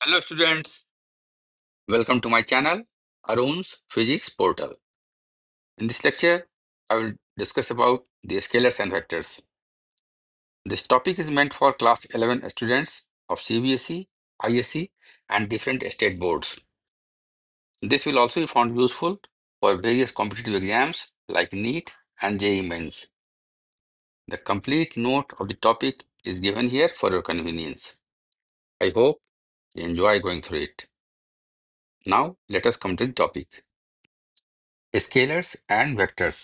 Hello students, welcome to my channel Arun's Physics Portal. In this lecture, I will discuss about the scalars and vectors. This topic is meant for class 11 students of CBSE, ISC and different state boards. This will also be found useful for various competitive exams like NEET and JEE Mains. The complete note of the topic is given here for your convenience. I hope you enjoy going through it. Now, let us come to the topic. Scalars and vectors.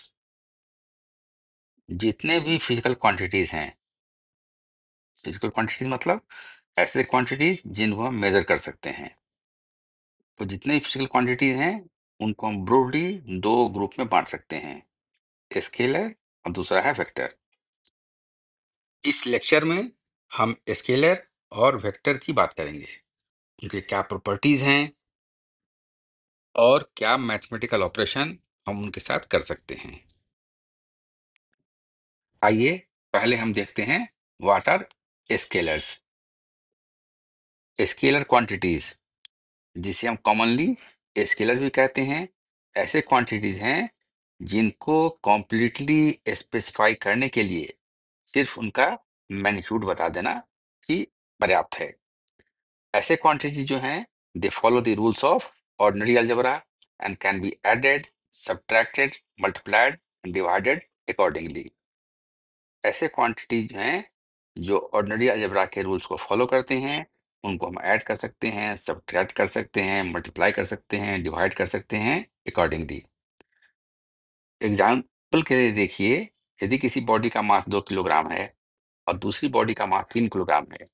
जितने भी physical quantities हैं, physical quantities मतलब ऐसे quantities जिनको हम major कर सकते हैं। तो जितने भी फिजिकल क्वांटिटीज हैं उनको हम ब्रॉडली दो ग्रुप में बांट सकते हैं, स्केलर और दूसरा है वेक्टर। इस लेक्चर में हम स्केलर और वेक्टर की बात करेंगे, उनके क्या प्रॉपर्टीज हैं और क्या मैथमेटिकल ऑपरेशन हम उनके साथ कर सकते हैं। आइए पहले हम देखते हैं what are scalars. Scalar quantities, जिसे हम कॉमनली स्केलर भी कहते हैं, ऐसे क्वांटिटीज हैं जिनको कॉम्प्लीटली स्पेसिफाई करने के लिए सिर्फ उनका मैग्नीट्यूड बता देना कि पर्याप्त है। ऐसे क्वांटिटीज जो हैं, they follow the rules of ordinary algebra and can be added, subtracted, multiplied and divided accordingly. ऐसे क्वांटिटीज हैं जो ऑर्डिनरी अलजेब्रा के रूल्स को फॉलो करते हैं, उनको हम ऐड कर सकते हैं, सब्ट्रैक्ट कर सकते हैं, मल्टीप्लाई कर सकते हैं, डिवाइड कर सकते हैं अकॉर्डिंगली। एग्जाम्पल के लिए देखिए, यदि किसी बॉडी का मास 2 किलोग्राम है और दूसरी बॉडी का मास 3 किलोग्राम है,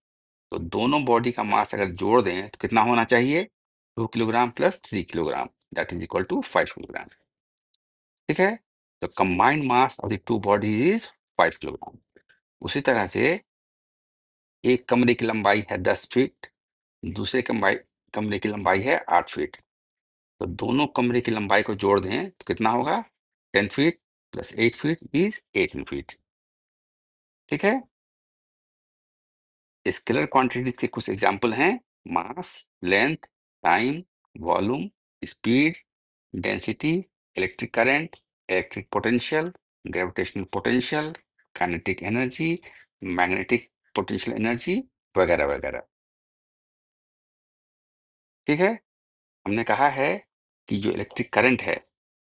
तो दोनों बॉडी का मास अगर जोड़ दें तो कितना होना चाहिए? 2 kilogram plus 3 kilogram, that is equal to 5 kilogram. ठीक है, तो combined mass of the two bodies is 5 kilogram. उसी तरह से एक कमरे की लंबाई है 10 फीट, दूसरे कमरे की लंबाई है 8 फीट। तो दोनों कमरे की लंबाई को जोड़ दें तो कितना होगा? 10 feet plus 8 feet is 18 feet. ठीक है, स्केलर क्वांटिटीज के कुछ एग्जाम्पल हैं: mass, length, time, volume, speed, density, electric current, electric potential, gravitational potential, kinetic energy, magnetic potential energy वगैरह वगैरह। ठीक है, हमने कहा है कि जो इलेक्ट्रिक करंट है,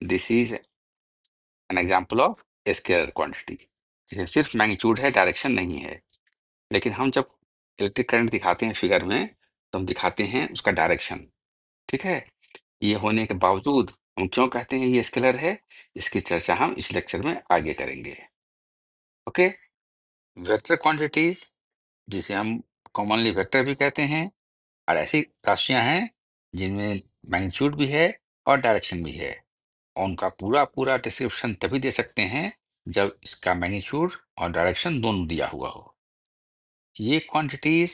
this is an example of scalar quantity, जिसमें सिर्फ मैग्नीट्यूड है, डायरेक्शन नहीं है। लेकिन हम जब इलेक्ट्रिक करंट दिखाते हैं फिगर में, तो हम दिखाते हैं उसका डायरेक्शन। ठीक है, ये होने के बावजूद हम क्यों कहते हैं ये स्केलर है, इसकी चर्चा हम इस लेक्चर में आगे करेंगे। ओके, वेक्टर क्वांटिटीज, जिसे हम कॉमनली वेक्टर भी कहते हैं, और ऐसी राशियां हैं जिनमें मैग्नीट्यूड भी है और डायरेक्शन भी है। और उनका पूरा पूरा डिस्क्रिप्शन तभी दे सकते हैं जब इसका मैग्नीट्यूड और डायरेक्शन दोनों दिया हुआ हो। ये क्वांटिटीज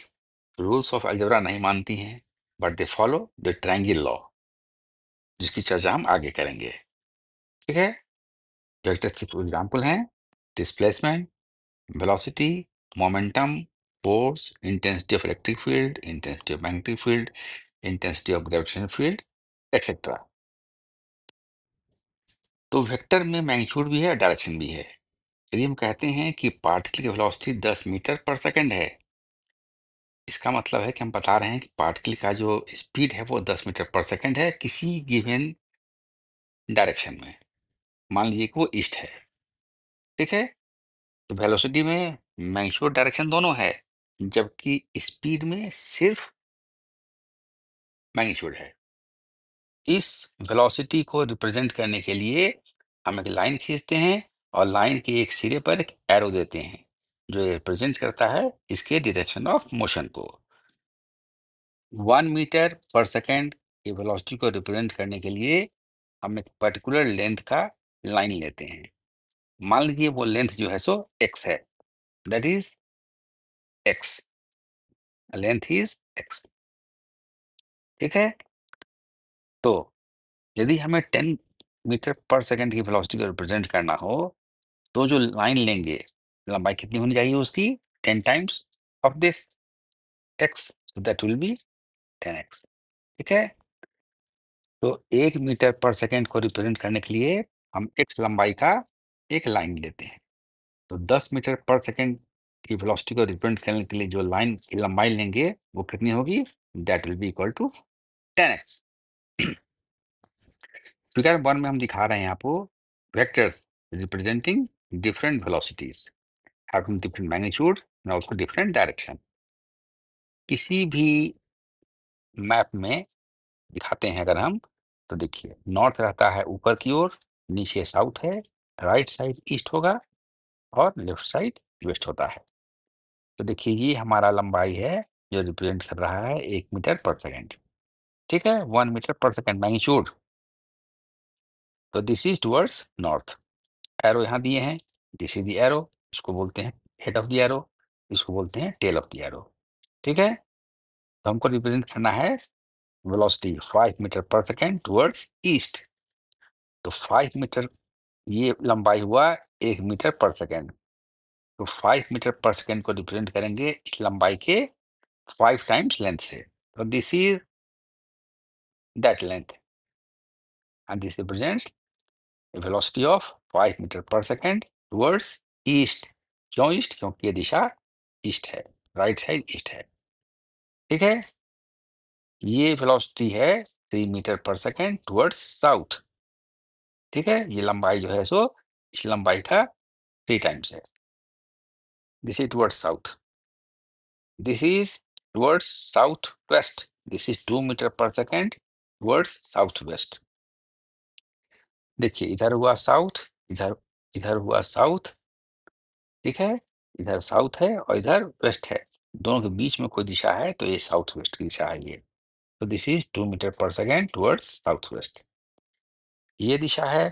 रूल्स ऑफ अलजेब्रा नहीं मानती हैं, but they follow the triangle law, जिसकी चर्चा हम आगे करेंगे। ठीक है, वेक्टर्स के कुछ एग्जाम्पल हैं: displacement, velocity, momentum, force, intensity of electric field, intensity of magnetic field, intensity of gravitational field, etcetera. तो वेक्टर में मैग्नीट्यूड भी है, डायरेक्शन भी है। यदि हम कहते हैं कि पार्टिकल की वेलोसिटी 10 मीटर पर सेकंड है, इसका मतलब है कि हम बता रहे हैं कि पार्टिकल का जो स्पीड है वो 10 मीटर पर सेकंड है किसी गिवन डायरेक्शन में। मान लीजिए कि वो ईस्ट है। ठीक है, तो वेलोसिटी में मैग्नीट्यूड डायरेक्शन दोनों है, जबकि स्पीड में सिर्फ मैग्नीट्यूड है। इस वेलोसिटी को रिप्रेजेंट करने के लिए हम एक लाइन खींचते हैं और लाइन के एक सिरे पर एक एरो देते हैं, जो रिप्रेजेंट करता है इसके डायरेक्शन ऑफ मोशन को। 1 मीटर पर सेकेंड की वेलोसिटी को रिप्रेजेंट करने के लिए हम एक पर्टिकुलर लेंथ का लाइन लेते हैं। मान लीजिए वो लेंथ जो है सो एक्स है, that is x, length is x. ठीक है, तो यदि हमें 10 मीटर पर सेकेंड की वेलोसिटी को रिप्रेजेंट करना हो, तो जो लाइन लेंगे, लंबाई कितनी होनी चाहिए उसकी? 10 times of this x, that will B 10x। ठीक है, तो 1 मीटर पर सेकेंड को रिप्रेजेंट करने के लिए हम x लंबाई का एक लाइन लेते हैं। तो 10 मीटर पर सेकेंड की वेलोसिटी को रिप्रेजेंट करने के लिए जो लाइन की लंबाई लेंगे वो कितनी होगी? That will be equal to 10x। Figure 1 में हम दिखा रहे हैं आपको vectors representing different velocities having different magnitude and also different direction. किसी भी मैप में दिखाते हैं अगर हम, तो देखिए नॉर्थ रहता है ऊपर की ओर, नीचे साउथ है, राइट साइड ईस्ट होगा और लेफ्ट साइड वेस्ट होता है। तो देखिए ये हमारा लंबाई है जो रिप्रेजेंट कर रहा है 1 मीटर पर सेकेंड। ठीक है, 1 मीटर पर सेकेंड मैग्नीट्यूड। तो this is towards north. Arrow यहाँ दिए हैं, दिस इज द एरो, इसको बोलते हैं हेड ऑफ द एरो, इसको बोलते हैं टेल ऑफ द एरो। ठीक है, तो हमको रिप्रेजेंट करना है velocity 5 metre per second towards east. तो 5 मीटर, ये लंबाई हुआ 1 मीटर पर सेकेंड। तो 5 मीटर पर सेकेंड को रिप्रेजेंट करेंगे इस लंबाई के 5 टाइम्स लेंथ से। तो this is that length and this represents velocity of 5 metre per second towards east. क्यों ईस्ट? क्योंकि ये दिशा ईस्ट है, राइट साइड ईस्ट है। ठीक है, ये वेलोसिटी है 3 metre per second towards south. ठीक है, ये लंबाई जो है सो इस लंबाई का 3 टाइम्स है। This is towards south, this is towards south west, this is 2 metre per second towards south west. देखिए इधर हुआ साउथ, इधर इधर हुआ साउथ। ठीक है, इधर साउथ है और इधर वेस्ट है, दोनों के बीच में कोई दिशा है तो ये साउथ वेस्ट की दिशा है ये। तो this is 2 metre per second towards south waste. ये दिशा है,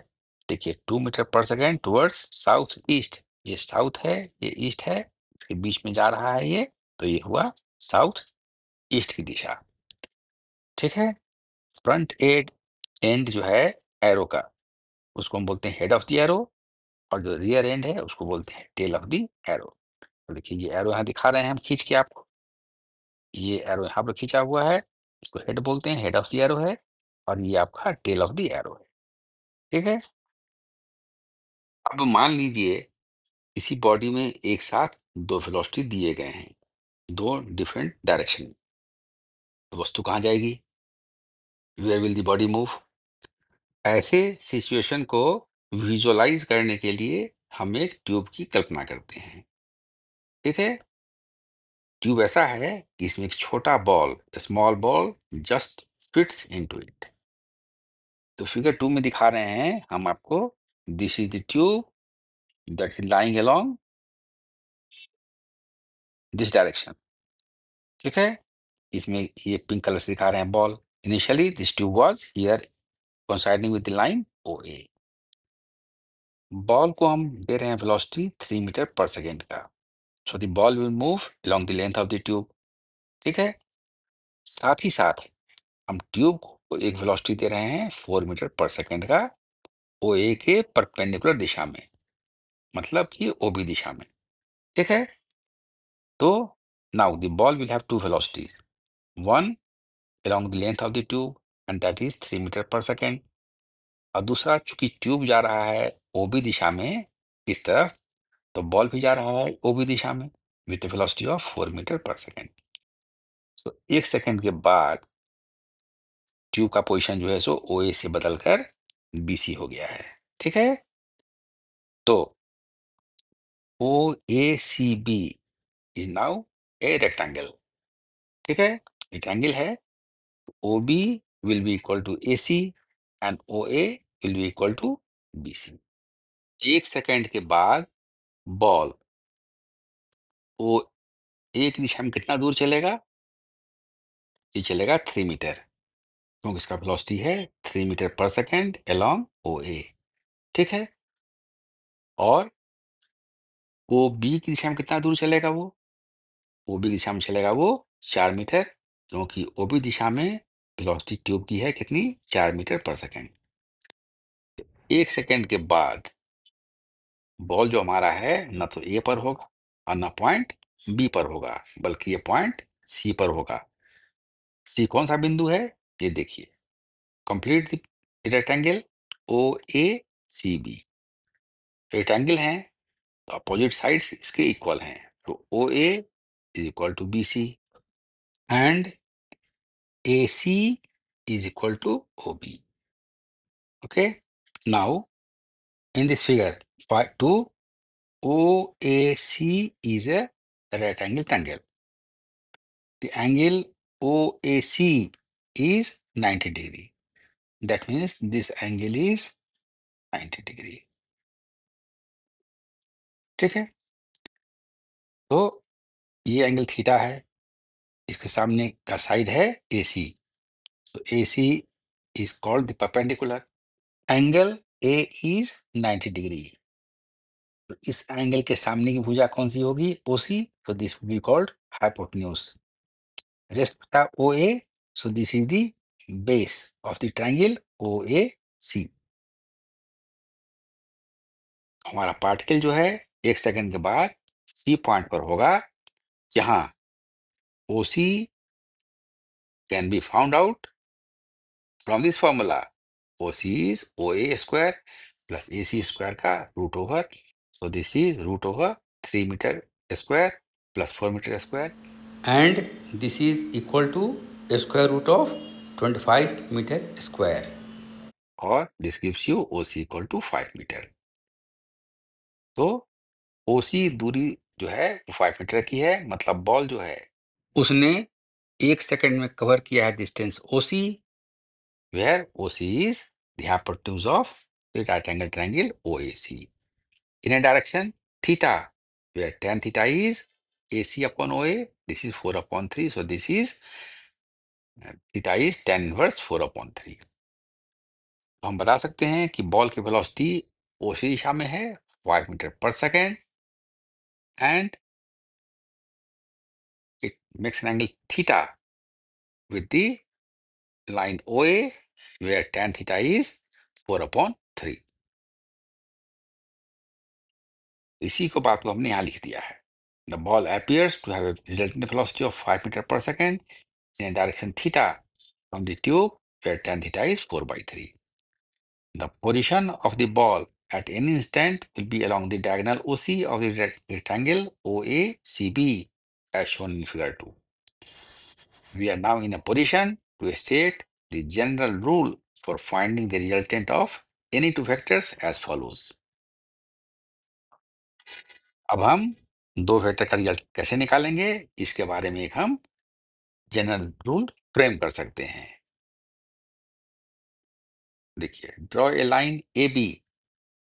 देखिए 2 metre per second towards south east. ये साउथ है, ये ईस्ट है, इसके बीच में जा रहा है ये, तो ये हुआ साउथ ईस्ट की दिशा। ठीक है, फ्रंट एड एंड जो है एरो का, उसको हम बोलते हैं हेड ऑफ द एरो, और जो रियर एंड है उसको बोलते हैं टेल ऑफ द एरो। तो देखिए ये एरो यहाँ दिखा रहे हैं हम खींच के आपको, ये एरो यहाँ पर खींचा हुआ है, इसको हेड बोलते हैं, हेड ऑफ द एरो है, और ये आपका टेल ऑफ द एरो है। ठीक है, अब मान लीजिए इसी बॉडी में एक साथ दो वेलोसिटी दिए गए हैं, दो डिफरेंट डायरेक्शन में, तो वस्तु कहाँ जाएगी? Where will the body move? ऐसे सिचुएशन को विजुअलाइज करने के लिए हम एक ट्यूब की कल्पना करते हैं। ठीक है, ट्यूब ऐसा है कि इसमें एक छोटा ball, small ball just fits into it. तो फिगर 2 में दिखा रहे हैं हम आपको, this is the tube that is lying along this direction. ठीक है, इसमें ये पिंक कलर से दिखा रहे हैं ball. Initially this tube was here coinciding with the line O A. Ball को हम दे रहे हैं वेलोसिटी 3 मीटर पर सेकेंड का, so the ball will move along the length of the tube. ठीक है, साथ ही साथ हम ट्यूब को एक वेलोसिटी दे रहे हैं 4 मीटर पर सेकेंड का ओ ए के परपेंडिकुलर दिशा में, मतलब कि ओ बी दिशा में। ठीक है, तो now the ball will have two velocities, one along the length of the tube and that is 3 metre per second, और दूसरा चूंकि ट्यूब जा रहा है ओबी दिशा में इस तरफ, तो बॉल भी जा रहा है ओबी दिशा में with velocity of 4 metre per second. So 1 second के बाद ट्यूब का पोजीशन जो है सो ओ ए से बदलकर बी सी हो गया है। ठीक है, तो O A C B is now a rectangle. ठीक है, रेक्टेंगल है, O B will be equal to A C and O A will be equal to B C. 1 second के बाद बॉल वो एक दिशा में कितना दूर चलेगा? ये चलेगा 3 मीटर, क्योंकि इसका वेलोसिटी है 3 मीटर पर सेकेंड अलोंग ओ ए। ठीक है, और ओ बी की दिशा में कितना दूर चलेगा वो? ओ बी की दिशा में चलेगा वो 4 मीटर, क्योंकि ओ बी दिशा में वेलोसिटी ट्यूब की है कितनी? 4 मीटर पर सेकेंड। 1 सेकेंड के बाद बॉल जो हमारा है ना तो ए पर होगा और ना पॉइंट बी पर होगा, बल्कि ये पॉइंट सी पर होगा। सी कौन सा बिंदु है, ये देखिए। Complete the rectangle O A C B. Rectangle है तो अपोजिट साइड्स इसके इक्वल हैं, तो O A is equal to B C and A C is equal to O B. Okay, now in this figure, 2 OAC is a right angle triangle. The angle OAC is 90 degree. That means this angle is 90 degree. ठीक है, तो ये angle theta है, इसके सामने का side है AC. So AC is called the perpendicular. Angle A is 90 degree. तो इस एंगल के सामने की भुजा कौन सी होगी, OC. So this will be called hypotenuse. Rest beta OA. So this is the base of the triangle OAC. हमारा particle जो है 1 सेकंड के बाद C पॉइंट पर होगा, जहां OC can be found out from this formula. OC is OA square plus AC square का root over. So this is root over 3 meter square plus 4 meter square. And this is equal to a square root of 25 meter square. और this gives you OC equal to 5 metre. तो OC दूरी जो है वो 5 metre की है, मतलब ball जो है उसने 1 सेकंड में कवर किया है distance OC, where OC is the hypotenuse of the right angle triangle OAC. In a direction theta, where tan theta is AC upon OA, this is 4 upon 3, so this is theta is tan inverse 4 upon 3. तो हम बता सकते हैं कि ball की velocity OC दिशा में है 5 metre per second, and it makes an angle theta with the line OA, where tan theta is 4 upon 3. इसी को बात को हमने यहाँ लिख दिया है. The ball appears to have a resultant velocity of 5 meter per second in a direction theta from the tube, where tan theta is 4 by 3. The position of the ball at any instant will be along the diagonal OC of the rectangle OACB, as shown in figure 2. We are now in a position to state the general rule for finding the resultant of any two vectors as follows. अब हम दो vector का result कैसे निकालेंगे, इसके बारे में एक हम जनरल रूल फ्रेम कर सकते हैं. देखिए, draw a line A B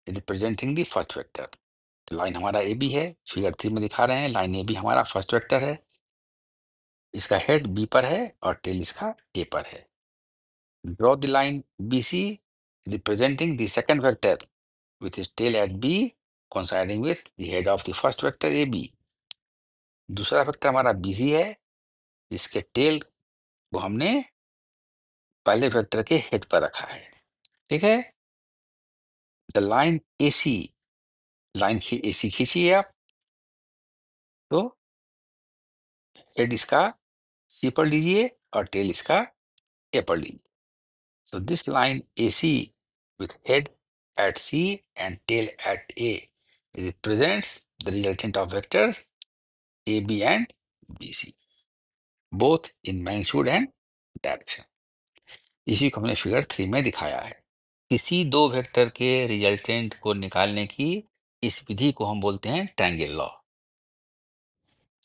representing the first vector. Line हमारा ए बी है, फिगर 3 में दिखा रहे हैं. लाइन ए बी हमारा फर्स्ट वेक्टर है, इसका हेड बी पर है और टेल इसका ए पर है. Draw the line B C representing the second vector with its tail at B coinciding with the head of the first vector AB. दूसरा वेक्टर हमारा BC है, जिसके टेल को हमने पहले वेक्टर के हेड पर रखा है. ठीक है, the line AC, line AC खींचिए आप, तो हेड इसका C पर लीजिए और टेल इसका A पर लीजिए. So this line AC with head at C and tail at A represents the resultant of vectors AB and BC, both in magnitude and direction. इसी को हमने फिगर 3 में दिखाया है. किसी दो वेक्टर के रिजल्टेंट को निकालने की इस विधि को हम बोलते हैं triangle law.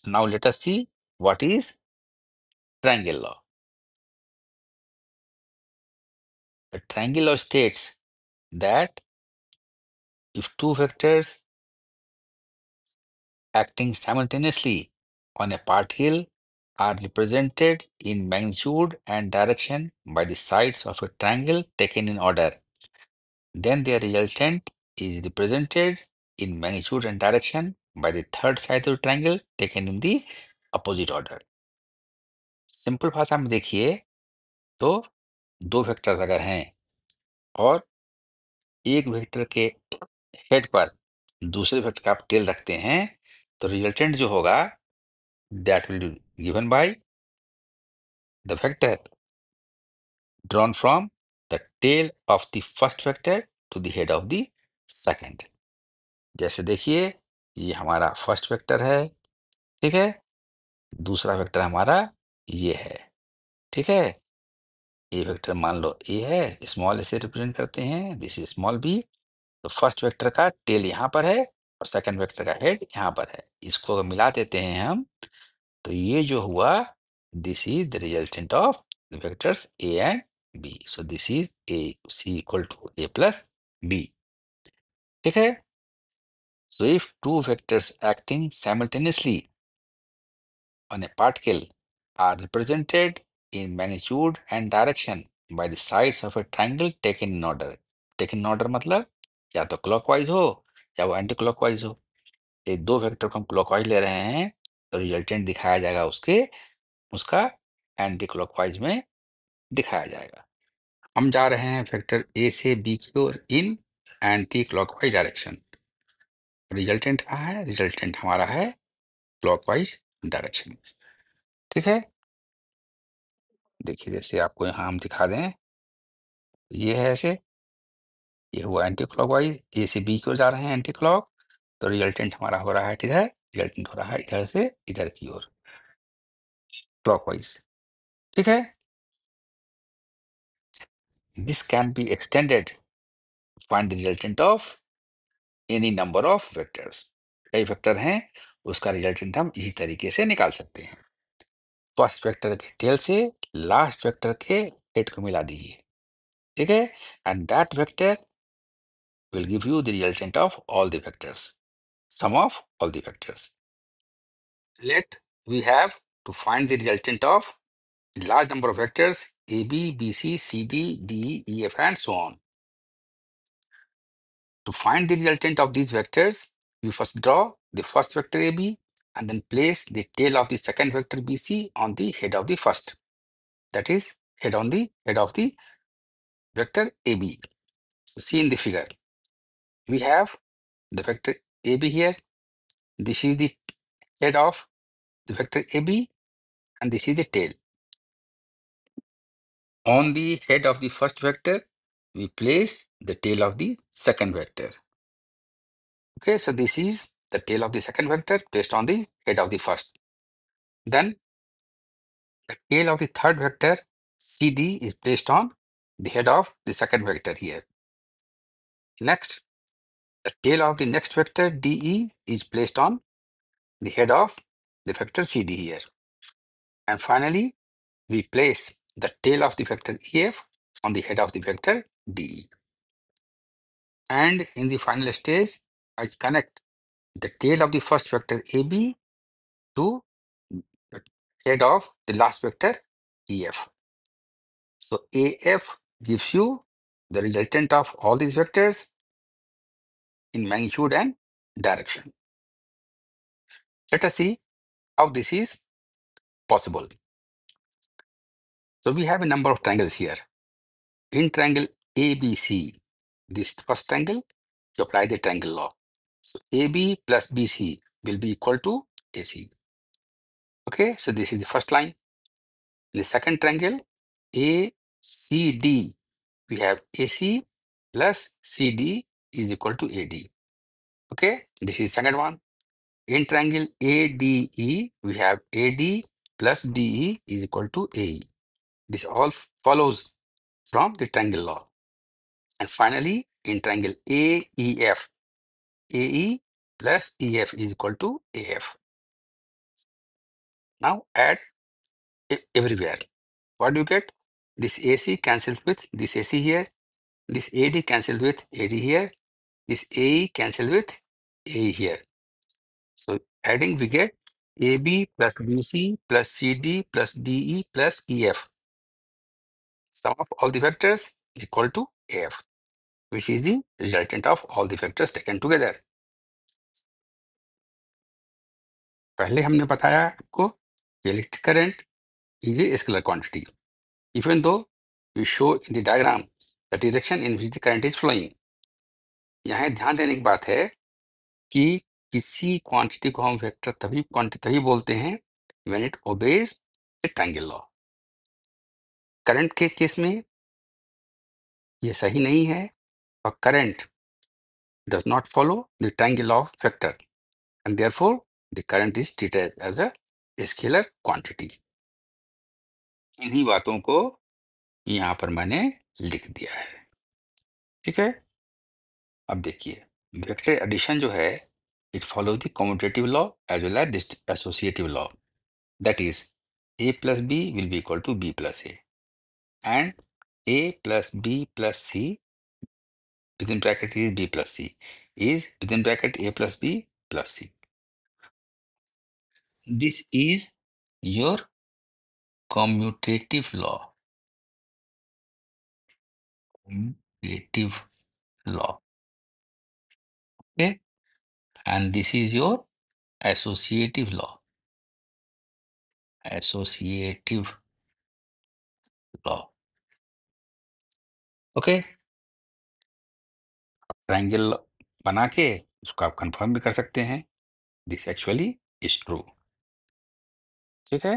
Now let us see what is triangle law. The triangle law states that if two vectors acting simultaneously on a particle are represented in magnitude and direction by the sides of a triangle taken in order, then their resultant is represented in magnitude and direction by the third side of the triangle taken in the opposite order. Simple भाषा में देखिए, तो दो vectors अगर हैं और एक vector के हेड पर दूसरे वेक्टर का आप टेल रखते हैं, तो रिजल्टेंट जो होगा that will given by the vector drawn from the tail of the first vector to the head of the second। जैसे देखिए, ये हमारा फर्स्ट वेक्टर है, ठीक है, दूसरा वेक्टर हमारा ये है, ठीक है, ये वेक्टर मान लो ए है, स्मॉल ए से रिप्रेजेंट करते हैं, दिस इज स्मॉल बी। तो फर्स्ट वेक्टर का टेल यहाँ पर है और सेकंड वेक्टर का हेड यहाँ पर है, इसको अगर मिला देते हैं हम, तो ये जो हुआ, this is the resultant of the vectors A and B. So this is A C equal to A plus B, ठीक है। So if two vectors acting simultaneously on a particle are represented in magnitude and direction by the sides of a triangle taken in order। taken in order मतलब या तो clockwise हो या वो anti clockwise हो। ये दो वेक्टर को हम क्लॉकवाइज ले रहे हैं, तो रिजल्टेंट दिखाया जाएगा उसका एंटी क्लॉकवाइज में दिखाया जाएगा। हम जा रहे हैं वेक्टर ए से बी की ओर इन एंटी क्लॉकवाइज डायरेक्शन। रिजल्टेंट कहाँ है? रिजल्टेंट हमारा है क्लॉकवाइज डायरेक्शन, ठीक है। देखिए, जैसे आपको यहाँ हम दिखा दें, ये है ऐसे, ये हुआ एंटी क्लॉकवाइज, ए से बी की ओर जा रहे हैं एंटी क्लॉक, तो रिजल्टेंट हमारा हो रहा है किधर? रिजल्टेंट हो रहा है इधर से इधर की ओर, क्लॉकवाइज, ठीक है। This can be extended, find the resultant of any number of vectors. कई वेक्टर हैं, उसका रिजल्टेंट हम इसी तरीके से निकाल सकते हैं। फर्स्ट वेक्टर के टेल से लास्ट वेक्टर के हेड को मिला दीजिए, ठीक है, and that vector will give you the resultant of all the vectors, sum of all the vectors. Let we have to find the resultant of large number of vectors A, B, B, C, C, D, D, E, F, and so on. To find the resultant of these vectors, we first draw the first vector AB and then place the tail of the second vector BC on the head of the first. That is, head on the head of the vector AB. So see in the figure, we have the vector AB here. This is the head of the vector AB and this is the tail. On the head of the first vector, we place the tail of the second vector. Okay, so this is the tail of the second vector placed on the head of the first. Then the tail of the third vector CD is placed on the head of the second vector here. Next, the tail of the next vector DE is placed on the head of the vector CD here. And finally, we place the tail of the vector EF on the head of the vector DE. And in the final stage, I connect the tail of the first vector AB to the head of the last vector EF. So AF gives you the resultant of all these vectors in magnitude and direction. Let us see how this is possible. So we have a number of triangles here. In triangle ABC, this first triangle, you apply the triangle law. So AB plus BC will be equal to AC. Okay, so this is the first line. The second triangle ACD, we have AC plus CD is equal to AD. Okay, this is second one. In triangle ADE, we have AD plus DE is equal to AE. This all follows from the triangle law. And finally, in triangle AEF, AE plus EF is equal to AF. Now add everywhere. What do you get? This AC cancels with this AC here. This AD cancels with AD here. This AE cancels with AE here. So adding we get AB plus BC plus CD plus DE plus EF. Sum of all the vectors equal to AF, which is the resultant of all the vectors taken together. पहले हमने बताया आपको electric current is a scalar quantity. Even though we show in the diagram the direction in which the current is flowing. यहाँ ध्यान देने की बात है कि किसी क्वांटिटी को हम वेक्टर तभी क्वांटिटी तभी बोलते हैं when it obeys the triangle law. Current के केस में ये सही नहीं है, और current does not follow the triangle of vector, and therefore the current is treated as a scalar quantity. इन्हीं बातों को यहाँ पर मैंने लिख दिया है, ठीक है। अब देखिए, वेक्टर एडिशन जो है, it follow the commutative law as well as associative law, that is a plus b will be equal to b plus a, and a plus b plus c within bracket is b plus c is within bracket a plus b plus c. This is your commutative law. Commutative law. Okay. And this is your associative law. Associative law. Okay. Triangle बना के उसको आप confirm भी कर सकते हैं, this actually is true, ठीक है।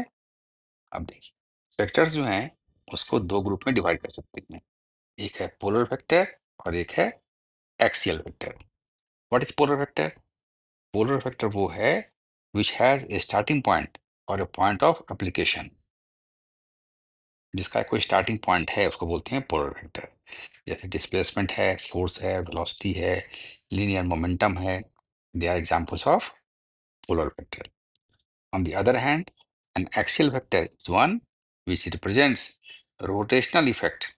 अब देखिए, वेक्टर्स जो हैं उसको दो ग्रुप में डिवाइड कर सकते हैं, एक है पोलर वेक्टर और एक है axial vector. What is polar vector? Polar vector वो है which has a starting point और ए पॉइंट ऑफ एप्लीकेशन। जिसका कोई स्टार्टिंग पॉइंट है उसको बोलते हैं पोलर वेक्टर। जैसे डिस्प्लेसमेंट है, फोर्स है, वेलोसिटी है, लीनियर मोमेंटम है, they are examples of polar vector. On the other hand, an axial vector is one which represents rotational effect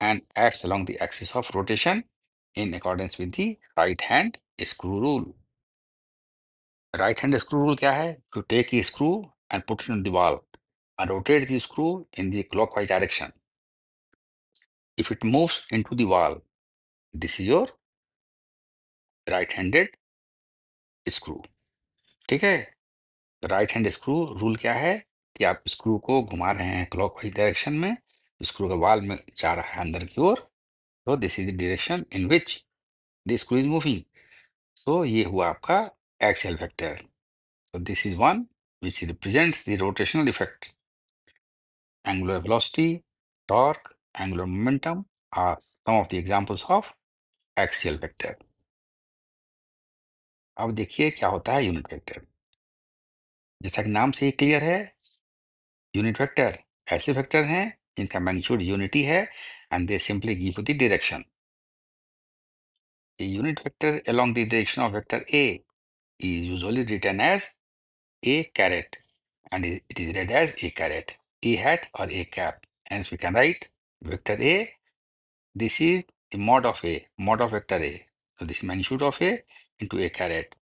and acts along the axis of rotation in accordance with the right hand screw rule. Right hand screw rule क्या है? To take a screw and put it on the wall and rotate the screw in the clockwise direction. If it moves into the wall, this is your right-handed screw. ठीक है? Right hand screw rule क्या है कि आप screw को घुमा रहे हैं क्लॉकवाइज डायरेक्शन में, स्क्रू का वाल में जा रहा है अंदर की ओर, तो this is the direction in which the screw is moving. So ये हुआ आपका axial vector. So this is one which represents the rotational effect. Angular velocity, torque, angular momentum are some of the examples of axial vector. अब देखिए क्या होता है unit vector. जैसा कि नाम से ही क्लियर है, यूनिट वेक्टर ऐसे वेक्टर हैं जिनका मैग्नीट्यूड यूनिटी है and they simply give the direction. A unit vector along the direction of vector A is usually written as A caret, and it is read as A caret, A hat or A cap. Hence we can write vector A, this is the mod of A, mod of vector A. So this is magnitude of A into A caret.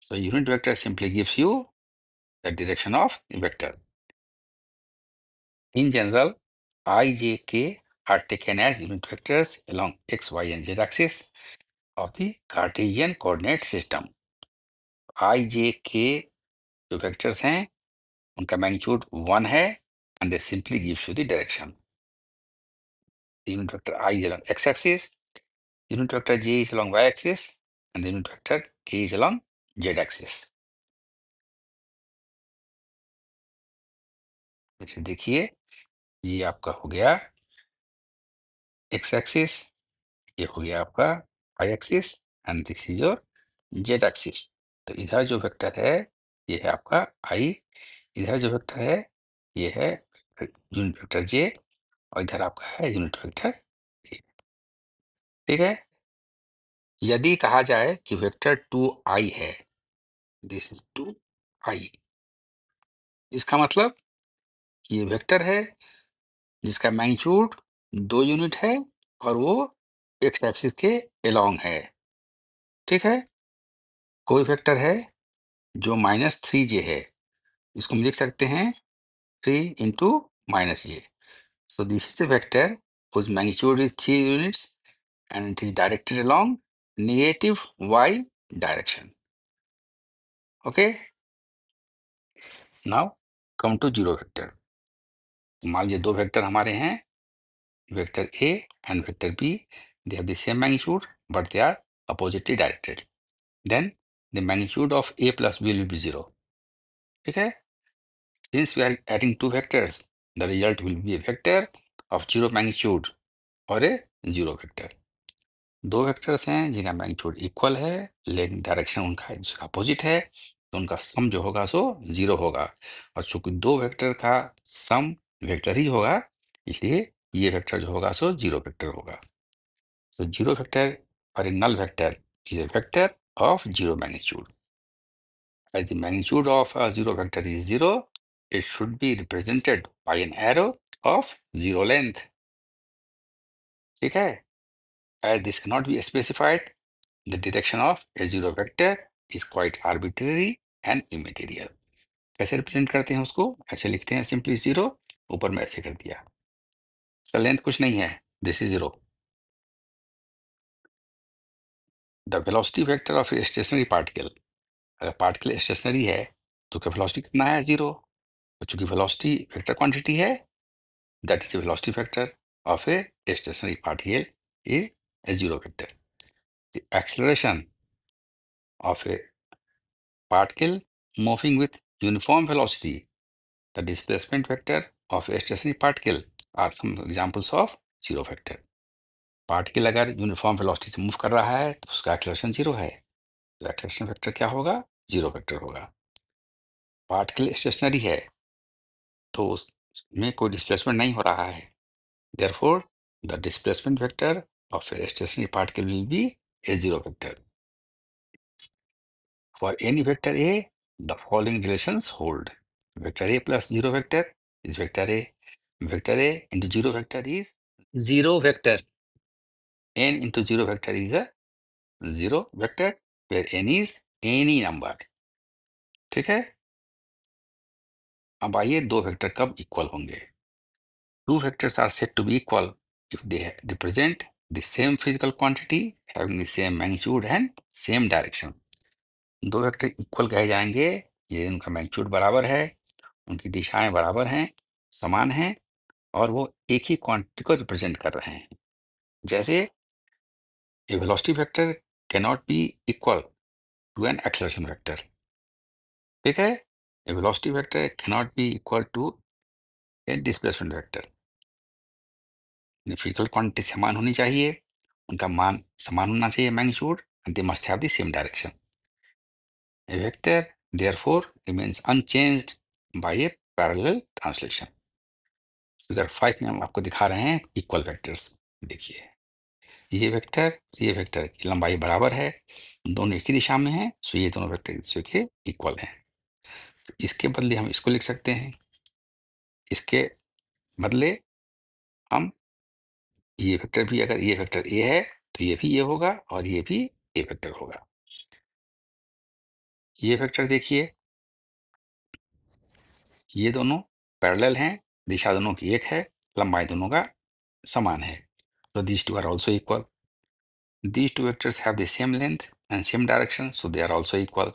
So unit vector simply gives you the direction of the vector. In general, I, J, K are taken as unit vectors along x, y, and z axis of the Cartesian coordinate system. I, J, K जो vectors हैं उनका magnitude 1 है and they simply gives you the direction. Unit vector I is along x axis, unit vector J is along y axis, and the unit vector K is along z axis. जैसे देखिए, ये आपका हो गया x axis, ये हो गया आपका y axis, and this is your z axis। तो इधर जो वेक्टर है ये है आपका I, इधर जो वेक्टर है ये है यूनिट वेक्टर J, और इधर आपका है यूनिट वेक्टर K। ठीक है। यदि कहा जाए कि वेक्टर 2i है, दिस इज 2i, इसका मतलब ये वेक्टर है जिसका मैग्नीट्यूड 2 यूनिट है और वो एक्स एक्सिस के अलोंग है। ठीक है। कोई वेक्टर है जो -3j है, इसको हम लिख सकते हैं 3 into -j। So this is a vector whose magnitude is 3 units and it is directed along negative y direction. Okay, now come to zero vector। मान लीजिए दो वेक्टर हमारे हैं, vector A and vector B, they have the same magnitude but they are oppositely directed, then the magnitude of A plus B will be 0। ठीक है। Since we are adding two vectors, The result will be a vector of zero magnitude और ए zero vector. दो vectors हैं जिनका magnitude equal है लेकिन direction उनका opposite है, तो उनका सम जो होगा सो जीरो होगा। और चूंकि दो वेक्टर का सम वेक्टर ही होगा, इसलिए ये वेक्टर जो होगा सो जीरो वेक्टर होगा। So zero vector or a null vector is a vector of zero magnitude. As the magnitude of a zero vector is zero, it should be represented by an arrow of zero length. ठीक है? As this cannot be specified, the direction of a zero vector is quite arbitrary and immaterial. कैसे represent करते हैं उसको? ऐसे लिखते हैं simply zero, ऊपर में ऐसे कर दिया। इसका लेंथ कुछ नहीं है, this is zero. The velocity vector of a stationary particle, अगर पार्टिकल स्टेशनरी है तो क्या वेलोसिटी कितना है? जीरो। तो चूंकि वेलोसिटी वेक्टर क्वांटिटी है, that is velocity vector of a stationary particle is a zero vector. The acceleration of a particle moving with uniform velocity, the displacement vector of a stationary particle are some examples of zero vector. Particle अगर uniform velocity से move कर रहा है तो उसका acceleration zero है, तो acceleration vector क्या होगा? जीरो वेक्टर होगा। पार्टिकल स्टेशनरी है तो उसमें कोई डिस्प्लेसमेंट नहीं हो रहा है, therefore the displacement vector of a stationary particle will be a zero vector. For any vector A, the following relations hold: vector A plus zero vector is vector A, vector A into zero vector is zero vector, n into zero vector is a zero vector where n is any number। ठीक है? अब आइए दो vector कब equal होंगे? Two vectors are said to be equal if they represent the same physical quantity having the same magnitude and same direction. दो vector equal कहे जाएंगे ये उनका मैग्नीट्यूड बराबर है, उनकी दिशाएं बराबर हैं, समान हैं, और वो एक ही क्वांटिटी को रिप्रेजेंट कर रहे हैं। जैसे a velocity vector cannot be equal to an acceleration vector. ठीक है? A velocity vector cannot be equal to a displacement vector. Physical quantity समान होनी चाहिए, उनका मान समान होना चाहिए magnitude, and they must have the same direction. A vector therefore remains unchanged by a parallel translation. Figure 5 में हम आपको दिखा रहे हैं इक्वल वेक्टर्स। देखिए ये वेक्टर की लंबाई बराबर है, दोनों एक ही दिशा में हैं, सो ये दोनों वेक्टर एक दूसरे के इक्वल हैं। तो इसके बदले हम इसको लिख सकते हैं, इसके बदले हम ये वेक्टर भी, अगर ये वेक्टर ए है तो ये भी ये होगा और ये भी ए वेक्टर होगा। ये वेक्टर देखिए, ये दोनों पैरेलल हैं, दिशा दोनों की एक है, लंबाई दोनों का समान है, तो these two are also equal. These two vectors have the same length and same direction, so they are also equal.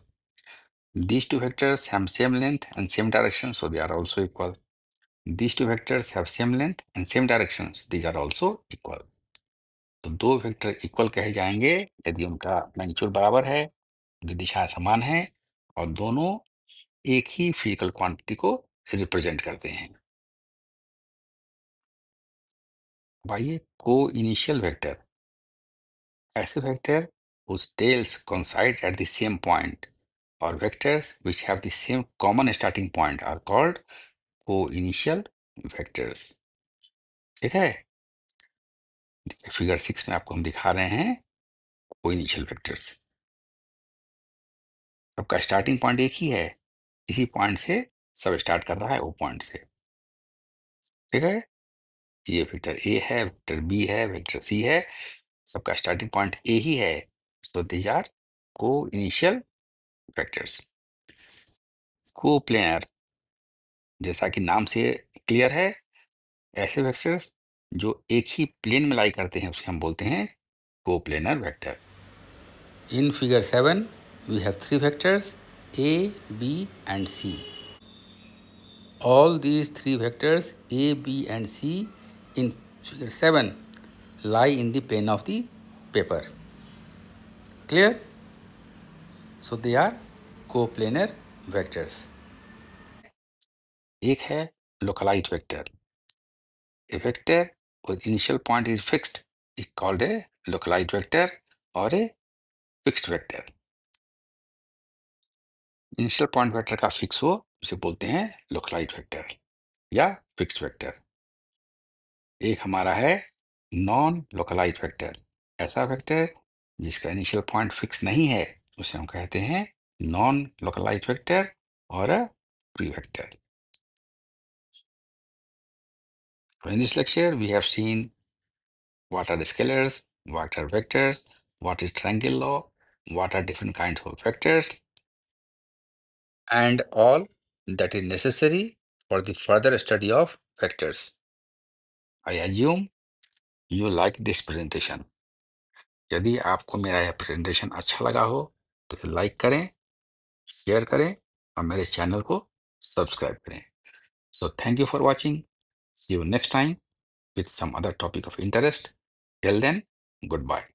These two vectors have same length and same direction, so they are also equal. These two vectors have same length and same directions, these are also equal. तो दो vector equal कहे जाएंगे यदि उनका magnitude बराबर है, उनकी दिशा समान है, और दोनों एक ही फिजिकल क्वांटिटी को रिप्रेजेंट करते हैं। अब आइए को इनिशियल वेक्टर, ऐसे vector whose tails coincide at the same point or vectors which have the same common starting point are called co-initial vectors। ठीक है? फिगर 6 में आपको हम दिखा रहे हैं को-इनिशियल वेक्टर्स। सबका स्टार्टिंग पॉइंट एक ही है, इसी पॉइंट से सब स्टार्ट कर रहा है, वो पॉइंट से। ठीक है? ये वेक्टर ए है, वेक्टर बी है, वेक्टर सी है, सबका स्टार्टिंग पॉइंट ए ही है, सो दीज आर को-इनिशियल वेक्टर्स। को-प्लेनर, जैसा कि नाम से क्लियर है, ऐसे वेक्टर्स जो एक ही प्लेन में लाई करते हैं उसे हम बोलते हैं coplanar vector. In figure 7 we have three vectors A, B and C. All these three vectors A, B and C in figure 7 lie in the plane of the paper. Clear? So they are coplanar vectors. एक है localized vector. A vector whose initial point is fixed is called a localized vector or a fixed vector. Initial point vector का fix हो उसे बोलते हैं localised vector या fixed vector. एक हमारा है नॉन लोकलाइज्ड वेक्टर, ऐसा वेक्टर जिसका इनिशियल पॉइंट फिक्स नहीं है उसे हम कहते हैं नॉन लोकलाइज्ड वेक्टर और a free vector. In this lecture we have seen what are scalars, what are vectors, what is triangle law, what are different kinds of vectors, and all that is necessary for the further study of vectors. I assume you like this presentation. यदि आपको मेरा यह presentation अच्छा लगा हो तो like करें, share करें और मेरे चैनल को सब्सक्राइब करें। So thank you for watching. See you next time with some other topic of interest. Till then, goodbye.